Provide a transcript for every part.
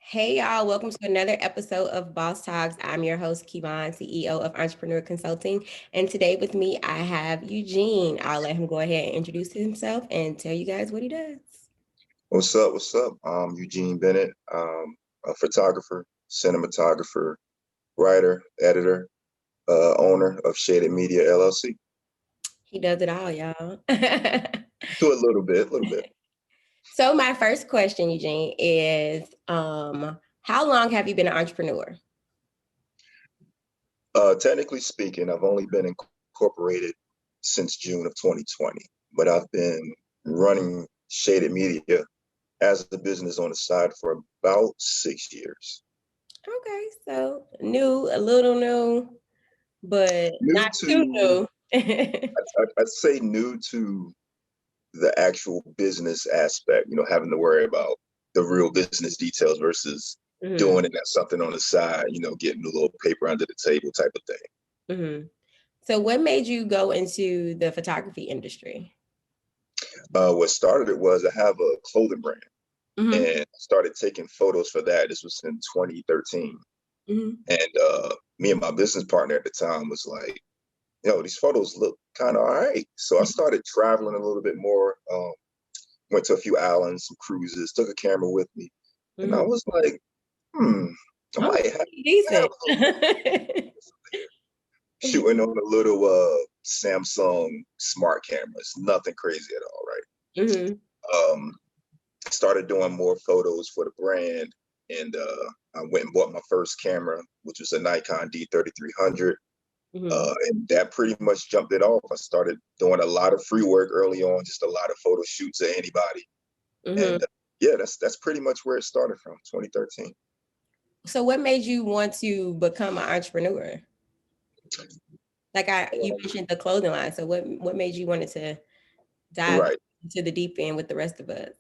Hey y'all, welcome to another episode of Boss Talks. I'm your host, Kevon, CEO of Entrepreneur Consulting. And today with me, I have Eugene. I'll let him go ahead and introduce himself and tell you guys what he does. What's up? What's up? I'm Eugene Bennett, a photographer, cinematographer, writer, editor, owner of Shaded Media LLC. He does it all, y'all. Do a little bit, So my first question, Eugene, is how long have you been an entrepreneur? Technically speaking, I've only been incorporated since June of 2020, but I've been running Shaded Media as a business on the side for about 6 years. Okay, so new, a little new, but New not too to, new. I'd say new to the actual business aspect, having to worry about the real business details versus Mhm, doing it as something on the side, getting a little paper under the table type of thing. mhm. So what made you go into the photography industry? What started it was I have a clothing brand Mhm, and started taking photos for that. This was in 2013. mhm, And me and my business partner at the time was like, these photos look kind of all right. So I started traveling a little bit more, went to a few islands, some cruises, took a camera with me. And I mhm. was like, I Oh, might have decent. a little bit there. Shooting on a little Samsung smart cameras, nothing crazy at all, right? Mhm, Um, Started doing more photos for the brand, and I went and bought my first camera, which was a Nikon D3300. mhm, And that pretty much jumped it off. I started doing a lot of free work early on, just a lot of photo shoots of anybody. mhm. And yeah, that's pretty much where it started from, 2013. So what made you want to become an entrepreneur? Like you Um, mentioned the clothing line. So what made you wanted to dive right. into the deep end with the rest of us?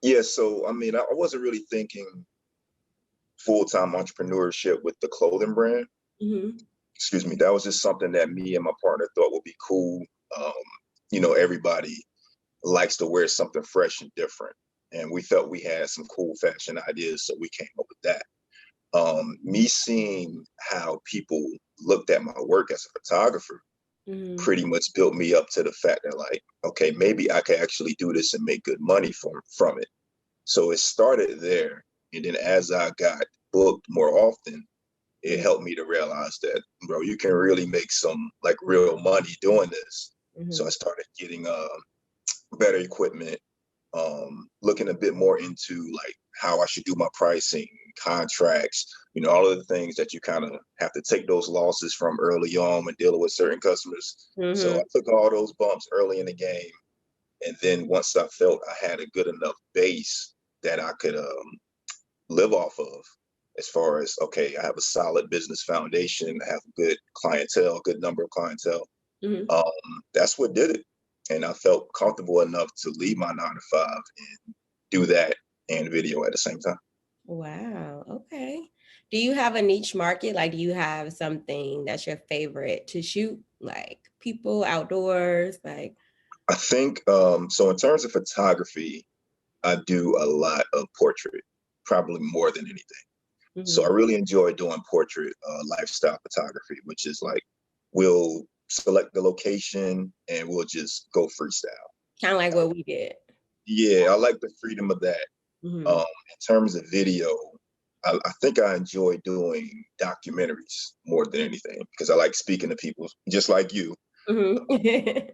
Yeah. So, I mean, I wasn't really thinking full-time entrepreneurship with the clothing brand. Mhm, Excuse me. That was just something that me and my partner thought would be cool. Um, everybody likes to wear something fresh and different. And we felt we had some cool fashion ideas, so we came up with that. Me seeing how people looked at my work as a photographer mhm, pretty much built me up to the fact that, like, okay, maybe I could actually do this and make good money from it. So it started there. And then as I got booked more often, it mhm, helped me to realize that, bro, you can really make some like real money doing this. So I mhm, started getting better equipment, looking a bit more into like how I should do my pricing, contracts, all of the things that you kind of have to take those losses from early on when dealing with certain customers. So mhm. I took all those bumps early in the game. And then once I felt I had a good enough base that I could live off of, as far as, okay, I have a solid business foundation, I have a good clientele, good number of clientele. Mhm. Um, that's what did it. And I felt comfortable enough to leave my 9 to 5 and do that and video at the same time. Wow. Okay. Do you have a niche market? Like, do you have something that's your favorite to shoot? Like people outdoors, like. I think so. In terms of photography, I do a lot of portrait, probably more than anything. So I Mhm. really enjoy doing portrait lifestyle photography, which is like we'll select the location and we'll just go freestyle. Kind of like what we did. Yeah, I like the freedom of that. Mhm. In terms of video, I think I enjoy doing documentaries more than anything because I like speaking to people just like you. Mhm.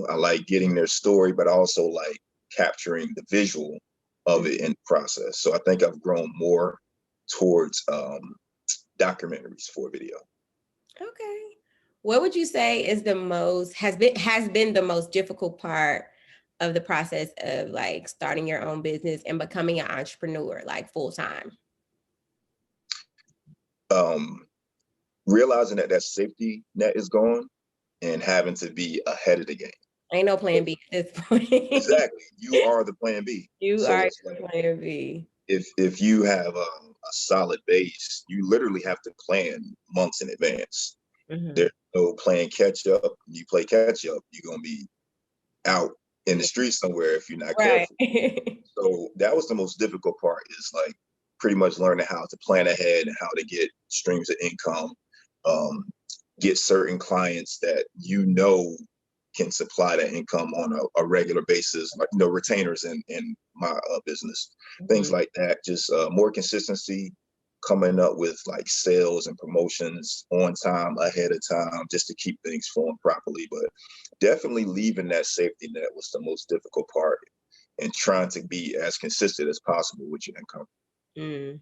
I like getting their story, but I also like capturing the visual of it in the process. So I think I've grown more towards documentaries for video. Okay. What would you say is the most has been the most difficult part of the process of like starting your own business and becoming an entrepreneur like full time? Um, Realizing that that safety net is gone and having to be ahead of the game. Ain't no plan B at this point. Exactly, you are the plan B. You So are it's your like plan B. if you have a solid base, you literally have to plan months in advance. Mhm. There's no playing catch up. You play catch up, you're gonna be out in the Yeah, street somewhere if you're not right. careful. So that was the most difficult part, is like pretty much learning how to plan ahead and how to get streams of income, um, get certain clients that can supply that income on a regular basis, like retainers in my business, things Mhm. like that. Just more consistency, coming up with like sales and promotions on time, ahead of time, just to keep things flowing properly. But definitely leaving that safety net was the most difficult part, and trying to be as consistent as possible with your income. Mm.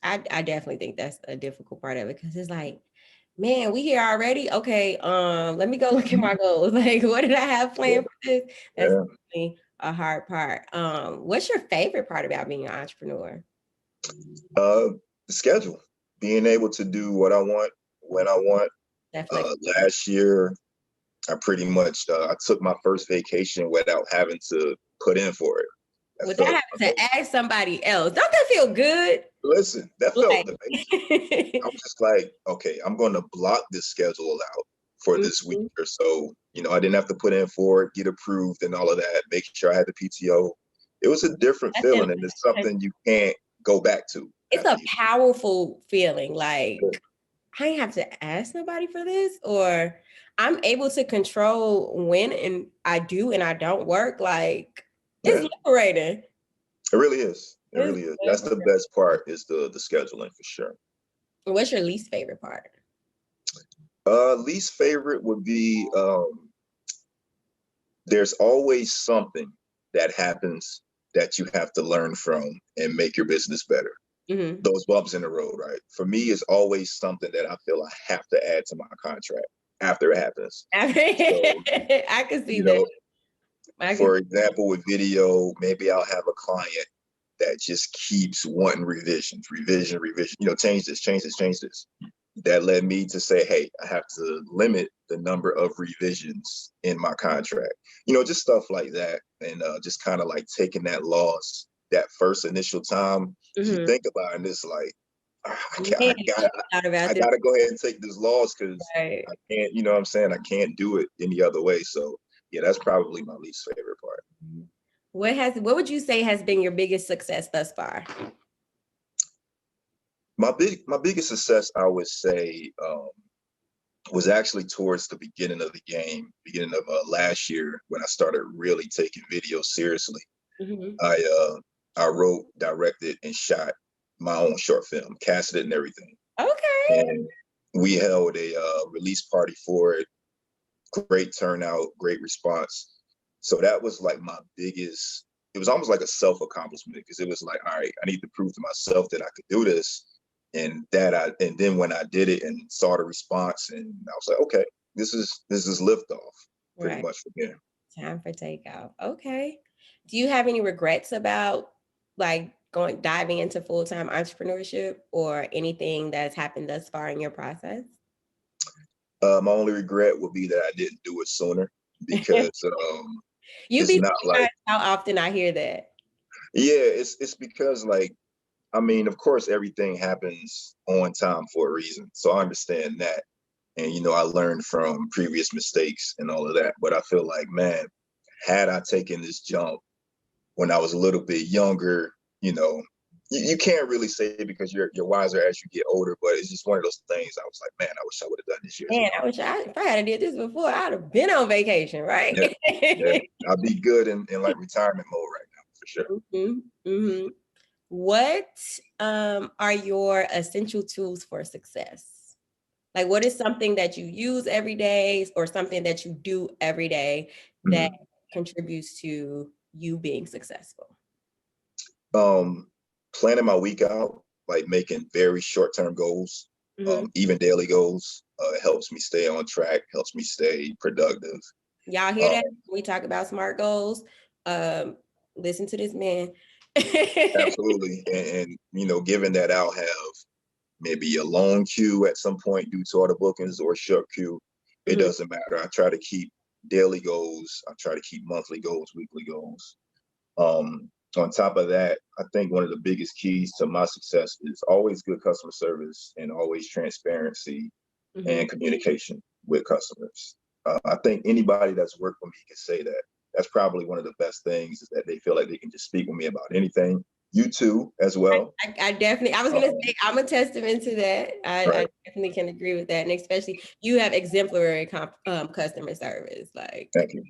I definitely think that's a difficult part of it because it's like, man, we here already. Okay, let me go look at my goals. Like, what did I have Yeah, planned for this? That's yeah. definitely a hard part. What's your favorite part about being an entrepreneur? Uh, the schedule, being able to do what I want when I want. That flex. Last year, I pretty much I took my first vacation without having to put in for it. That Without felt having to ask somebody else, don't that feel good? listen, that felt Like, amazing. I was just like, okay, I'm going to block this schedule out for this week Mhm. or so. I didn't have to put in for it, get approved, and all of that. Make sure I had the PTO. It was a different That's feeling, and it's something you can't go back to it's after a you. powerful feeling. Like, I ain't have to ask nobody for this, or I'm able to control when and I do and I don't work. Like, it's Yeah, liberating. it really is. It It's really is. That's liberating. the best part is the scheduling for sure. What's your least favorite part? Least favorite would be there's always something that happens that you have to learn from and make your business better. Mhm. Those bumps in the road, right? For me, it's always something that I feel I have to add to my contract after it happens. So, I can see you that. know, I can. for example, with video, maybe I'll have a client that just keeps wanting revisions, revision, change this, change this, change this. That led me to say, hey, I have to limit the number of revisions in my contract. Just stuff like that. And just kind of like taking that loss that first initial time. Because you Mhm. think about it, and it's like, I Man, can't, I thought about I this. gotta go ahead and take this loss because Right. I can't, you know what I'm saying? I can't do it any other way. So yeah, that's probably my least favorite part. What would you say has been your biggest success thus far? My biggest success, I would say, was actually towards the beginning of last year when I started really taking video seriously. Mhm. I I wrote, directed, and shot my own short film, casted it and everything, Okay. and we held a release party for it. Great turnout, great response. So that was like my biggest. It was almost like a self accomplishment because it was like, all right, I need to prove to myself that I could do this, and then when I did it and saw the response, and I was like, okay, this is liftoff, pretty Right. much from here. Time for takeout. Okay. Do you have any regrets about like going diving into full-time entrepreneurship or anything that's happened thus far in your process? My only regret would be that I didn't do it sooner because You'd it's be not like, surprised how often I hear that. yeah, it's because like, I mean, of course, everything happens on time for a reason. So I understand that. And, I learned from previous mistakes and all of that. But I feel like, man, had I taken this jump when I was a little bit younger, you can't really say because you're wiser as you get older, but it's just one of those things. I was like, man, I wish I would have done this years Man, ago. if I had did this before, I'd have been on vacation, right? Yeah, yeah. I'd be good in like retirement mode right now for sure. Mhm, mhm. What are your essential tools for success? Like, what is something that you use every day or something that you do every day that Mhm. contributes to you being successful? Um, Planning my week out, like making very short-term goals, Mhm. even daily goals, helps me stay on track, helps me stay productive. Y'all hear that? Um, We talk about smart goals. Um, Listen to this man. Absolutely. And given that I'll have maybe a long queue at some point due to all the bookings or a short queue, it Mhm. doesn't matter. I try to keep daily goals. I try to keep monthly goals, weekly goals. On top of that, I think one of the biggest keys to my success is always good customer service and always transparency Mhm. and communication with customers. I think anybody that's worked with me can say that. That's probably one of the best things is that they feel like they can just speak with me about anything. You too, as well. I definitely, I was gonna say, Um, I'm a testament to that. I right. definitely can agree with that, and especially you have exemplary customer service. Like, Thank you.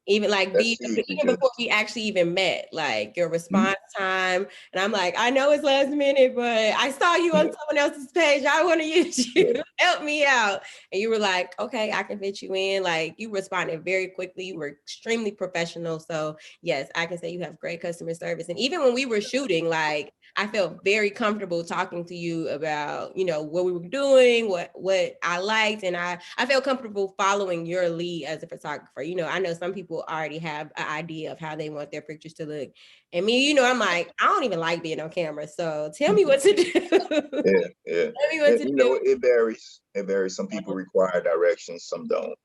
even like That's huge even because before we actually even met, like your Mhm. response time, and I'm like, I know it's last minute, but I saw you on Yeah, someone else's page. I want to use you. yeah, Help me out. And you were like, okay, I can fit you in. Like you responded very quickly. You were extremely professional. So yes, I can say you have great customer service. And even when we were shooting, like I felt very comfortable talking to you about, what we were doing, what I liked, and I felt comfortable following your lead as a photographer. I know some people already have an idea of how they want their pictures to look, and me, I'm like, I don't even like being on camera, so tell me what to do. yeah, yeah. Tell me what And to you know, do. it varies. It varies. Some people require directions, some don't.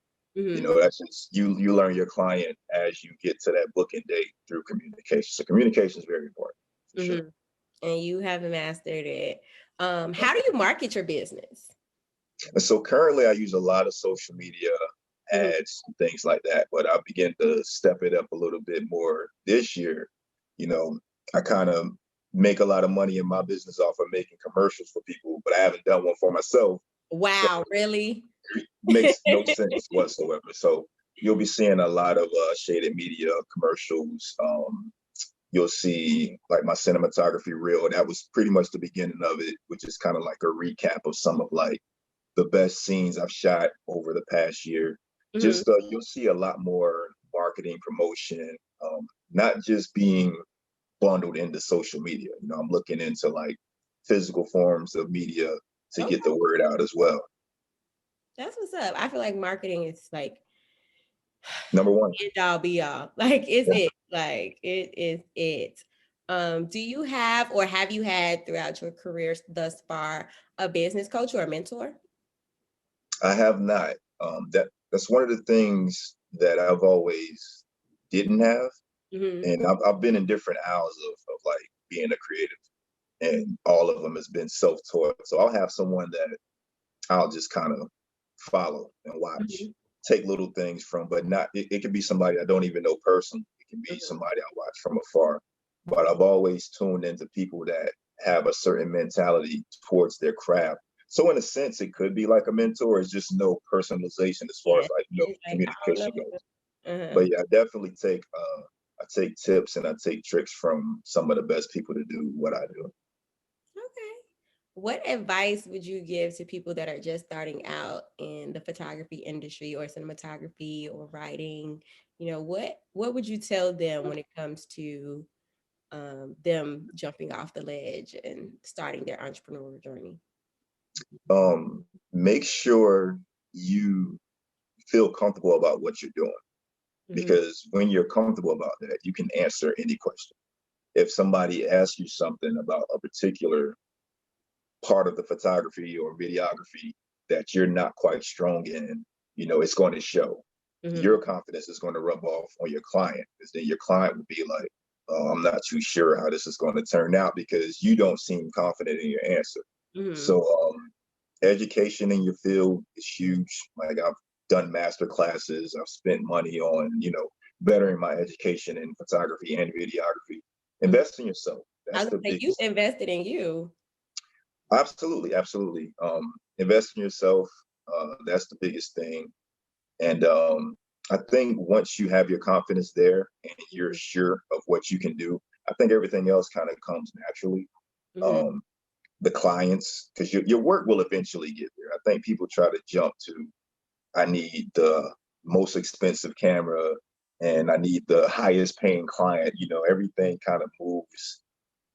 You Mm-hmm. know, that's just you learn your client as you get to that booking date through communication. So communication is very important for sure. Mm-hmm. And you haven't mastered it. How do you market your business? And so currently I use a lot of social media Mm-hmm. ads and things like that, but I begin to step it up a little bit more this year. You know, I kind of make a lot of money in my business off of making commercials for people, but I haven't done one for myself. So Wow, really? it makes no sense whatsoever. So you'll be seeing a lot of shaded media commercials. You'll see like my cinematography reel. That was pretty much the beginning of it, which is kind of like a recap of some of like the best scenes I've shot over the past year. Mm-hmm. Just you'll see a lot more marketing promotion, not just being bundled into social media. You know, I'm looking into like physical forms of media to get Okay, the word out as well. that's what's up. I feel like marketing is like Number one, end all be all. Like it's yeah, it. Like it is it. Do you have or have you had throughout your career thus far a business coach or a mentor? I have not. That's one of the things that I've always didn't have, Mm-hmm. and I've been in different aisles of like being a creative, and all of them has been self-taught. So I'll have someone that I'll just kind of follow and watch, Mm-hmm. take little things from, but not, it could be somebody I don't even know personally. It can be somebody I watch from afar. But I've always tuned into people that have a certain mentality towards their craft. So in a sense, it could be like a mentor. It's just no personalization as far Yeah. as like no It's like I don't communication know. goes. Uh-huh. But yeah, I definitely take I take tips and I take tricks from some of the best people to do what I do. Okay. What advice would you give to people that are just starting out in the photography industry or cinematography or writing? What would you tell them when it comes to them jumping off the ledge and starting their entrepreneurial journey? Make sure you feel comfortable about what you're doing, Hmm. because when you're comfortable about that, you can answer any question. If somebody asks you something about a particular part of the photography or videography that you're not quite strong in, you know, it's going to show. Hmm. Your confidence is going to rub off on your client, because then your client will be like, oh, I'm not too sure how this is going to turn out because you don't seem confident in your answer. Hmm. So education in your field is huge. Like I've done master classes, I've spent money on, you know, bettering my education in photography and videography. Hmm. Invest in yourself. I That's was the gonna say you biggest. invested in you. Absolutely, absolutely. Invest in yourself. That's the biggest thing. And I think once you have your confidence there and you're Hmm. sure of what you can do, I think everything else kind of comes naturally. Hmm. Um, the clients, because your work will eventually get there. I think people try to jump to, I need the most expensive camera and I need the highest paying client. You know, everything kind of moves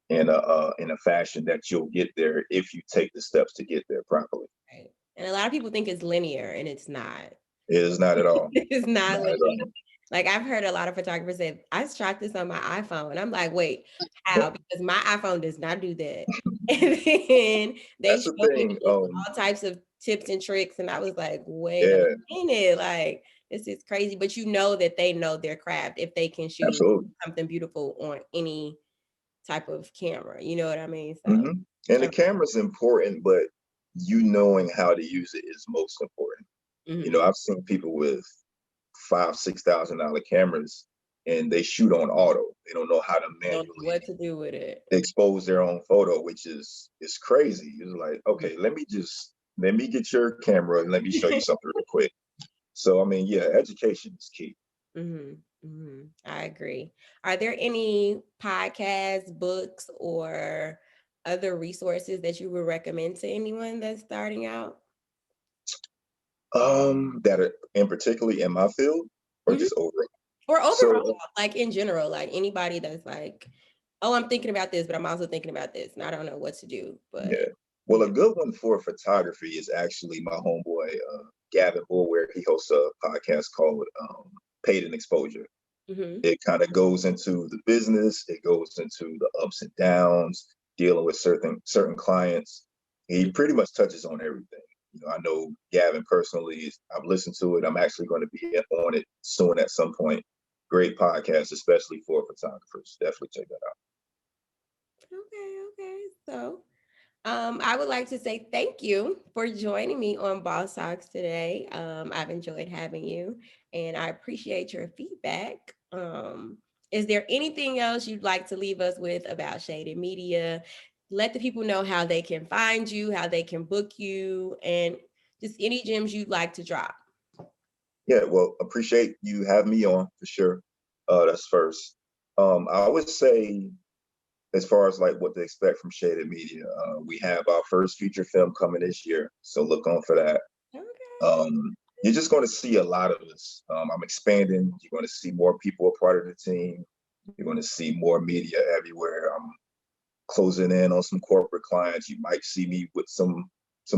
in a fashion that you'll get there if you take the steps to get there properly. Right. And a lot of people think it's linear, and it's not. It is not at all. It's not Not linear. at all. Like I've heard a lot of photographers say, I shot this on my iPhone. And I'm like, wait, how? Because my iPhone does not do that. And then they That's the showed me thing. all types of tips and tricks. And I was like, wait a Yeah, minute, like this is crazy. But you know that they know their craft if they can shoot absolutely. something beautiful on any type of camera. You know what I mean? So And the camera's important, but you knowing how to use it is most important. You know, mhm. I've seen people with $5,000, $6,000 cameras, and they shoot on auto. They don't know how to Don't know manually what to do with it. expose their own photo, which is crazy. It's like, Mhm. okay, let me get your camera and let me show you something real quick. So I mean, yeah, education is key. I agree. Are there any podcasts, books, or other resources that you would recommend to anyone that's starting out? That are in particularly in my field or Mhm. just overall. Or overall, So like in general, like anybody that's like, oh, I'm thinking about this, but I'm also thinking about this, and I don't know what to do. But yeah, well, yeah. a good one for photography is actually my homeboy Gavin Bull, where he hosts a podcast called Paid in Exposure. Hmm. It kind of goes into the business, it goes into the ups and downs, dealing with certain clients. He pretty much touches on everything. You know, I know Gavin personally. I've listened to it. I'm actually going to be on it soon at some point. Great podcast, especially for photographers. Definitely check that out. Okay, okay. So I would like to say thank you for joining me on Boss Talks today. I've enjoyed having you and I appreciate your feedback. Is there anything else you'd like to leave us with about Shaded Media? Let the people know how they can find you, how they can book you, and just any gems you'd like to drop. Yeah, well, appreciate you having me on for sure. That's first. I would say, as far as like what to expect from Shaded Media, we have our first feature film coming this year, so look on for that. Okay. Um, you're just going to see a lot of us. I'm expanding. You're going to see more people a part of the team. You're going to see more media everywhere. I'm closing in on some corporate clients. You might see me with some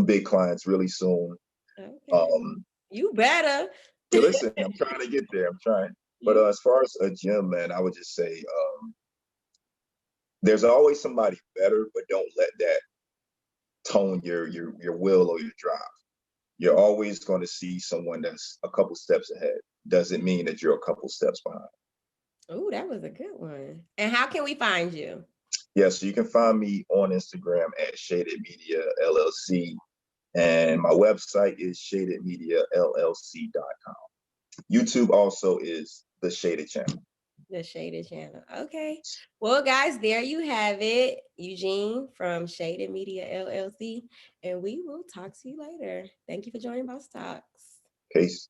big clients really soon. Okay. Um, You better. yeah, listen, I'm trying to get there. I'm trying. But You as far as a gym, man, I would just say there's always somebody better, but don't let that tone your will or your drive. You're always going to see someone that's a couple steps ahead. Doesn't mean that you're a couple steps behind. Oh, that was a good one. And how can we find you? Yeah, so you can find me on Instagram at Shaded Media LLC, and my website is shadedmediallc.com. YouTube also is the Shaded Channel. The Shaded Channel. Okay. Well, guys, there you have it. Eugene from Shaded Media LLC. And we will talk to you later. Thank you for joining Boss Talks. Peace.